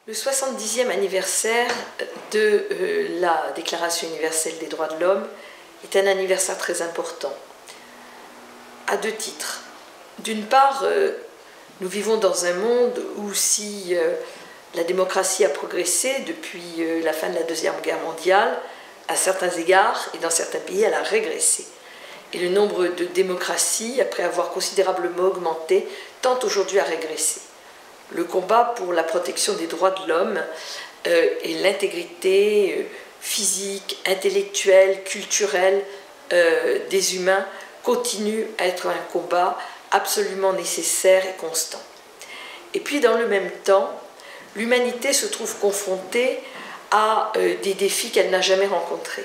Le 70e anniversaire de la Déclaration universelle des droits de l'homme est un anniversaire très important, à deux titres. D'une part, nous vivons dans un monde où si la démocratie a progressé depuis la fin de la Deuxième Guerre mondiale, à certains égards et dans certains pays, elle a régressé. Et le nombre de démocraties, après avoir considérablement augmenté, tend aujourd'hui à régresser. Le combat pour la protection des droits de l'homme et l'intégrité physique, intellectuelle, culturelle des humains continue à être un combat absolument nécessaire et constant. Et puis dans le même temps, l'humanité se trouve confrontée à des défis qu'elle n'a jamais rencontrés.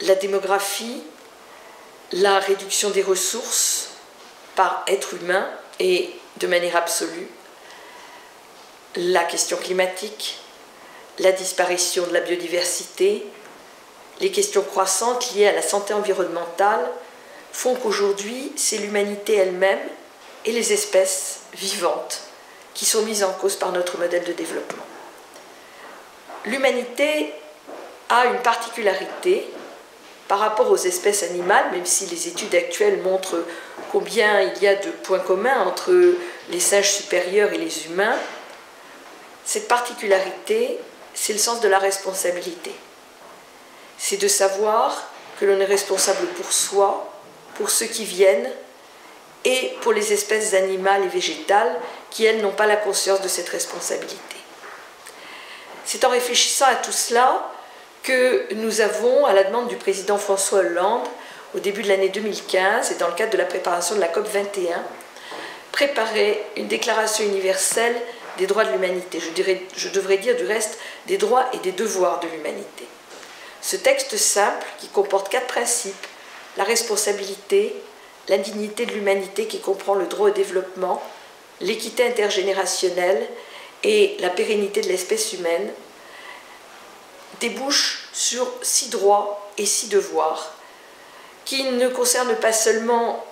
La démographie, la réduction des ressources par être humain et de manière absolue, la question climatique, la disparition de la biodiversité, les questions croissantes liées à la santé environnementale font qu'aujourd'hui, c'est l'humanité elle-même et les espèces vivantes qui sont mises en cause par notre modèle de développement. L'humanité a une particularité par rapport aux espèces animales, même si les études actuelles montrent combien il y a de points communs entre les singes supérieurs et les humains. Cette particularité, c'est le sens de la responsabilité. C'est de savoir que l'on est responsable pour soi, pour ceux qui viennent, et pour les espèces animales et végétales qui, elles, n'ont pas la conscience de cette responsabilité. C'est en réfléchissant à tout cela que nous avons, à la demande du président François Hollande, au début de l'année 2015, et dans le cadre de la préparation de la COP 21, préparé une déclaration universelle des droits de l'humanité. Je devrais dire du reste des droits et des devoirs de l'humanité. Ce texte simple qui comporte 4 principes, la responsabilité, la dignité de l'humanité qui comprend le droit au développement, l'équité intergénérationnelle et la pérennité de l'espèce humaine, débouche sur 6 droits et 6 devoirs qui ne concernent pas seulement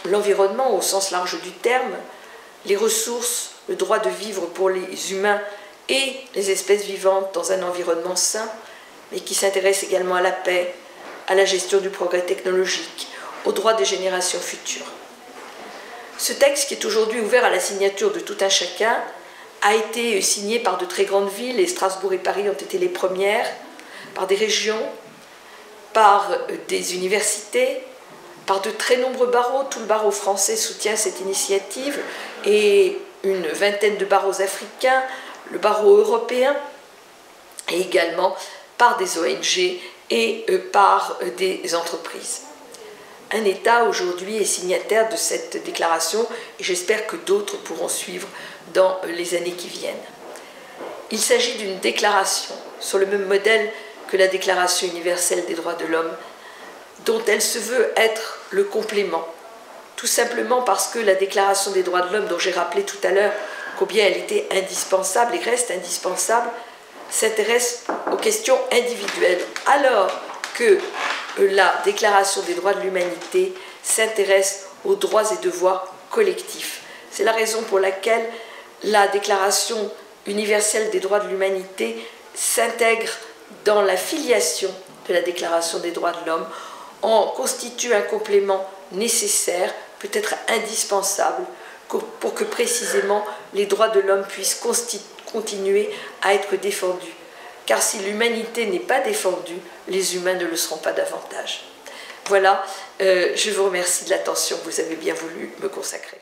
l'environnement au sens large du terme, les ressources, le droit de vivre pour les humains et les espèces vivantes dans un environnement sain, mais qui s'intéressent également à la paix, à la gestion du progrès technologique, aux droits des générations futures. Ce texte, qui est aujourd'hui ouvert à la signature de tout un chacun, a été signé par de très grandes villes, et Strasbourg et Paris ont été les premières, par des régions, par des universités, par de très nombreux barreaux. Tout le barreau français soutient cette initiative, et une vingtaine de barreaux africains, le barreau européen, et également par des ONG et par des entreprises. Un État aujourd'hui est signataire de cette déclaration et j'espère que d'autres pourront suivre dans les années qui viennent. Il s'agit d'une déclaration sur le même modèle que la Déclaration universelle des droits de l'homme, dont elle se veut être le complément, tout simplement parce que la Déclaration des droits de l'homme, dont j'ai rappelé tout à l'heure combien elle était indispensable et reste indispensable, s'intéresse aux questions individuelles, alors que la Déclaration des droits de l'humanité s'intéresse aux droits et devoirs collectifs. C'est la raison pour laquelle la Déclaration universelle des droits de l'humanité s'intègre dans la filiation de la Déclaration des droits de l'homme, en constitue un complément nécessaire, peut-être indispensable, pour que précisément les droits de l'homme puissent continuer à être défendus. Car si l'humanité n'est pas défendue, les humains ne le seront pas davantage. Voilà, je vous remercie de l'attention que vous avez bien voulu me consacrer.